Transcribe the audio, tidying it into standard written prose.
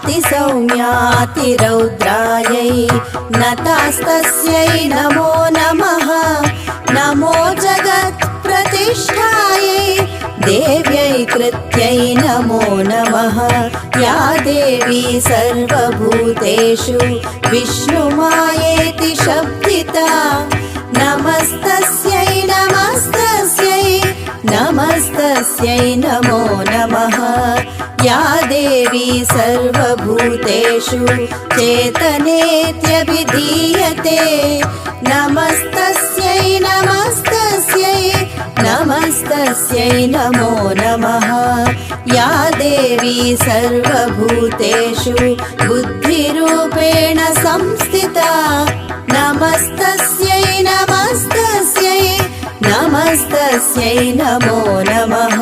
अतिसौम्यातिरौद्रायै नतास्तस्यै नमो नमः। नमो जगत्प्रतिष्ठायै देव्यै कृत्यै नमो नमः। या देवी सर्वभूतेषु विष्णुमायेति शब्दिता नमस्तस्यै नमस्तस्यै नमस्तस्यै नमो नमः। या देवी सर्वभूतेषु चेतनेत्यभिधीयते नमस्तस्यै नमस्तस्यै नमस्तस्यै नमो नमः। या देवी सर्वभूतेषु बुद्धिरूपेण संस्थिता नमस्तस्यै नमस्तस्यै नमस्तस्यै नमो नमः।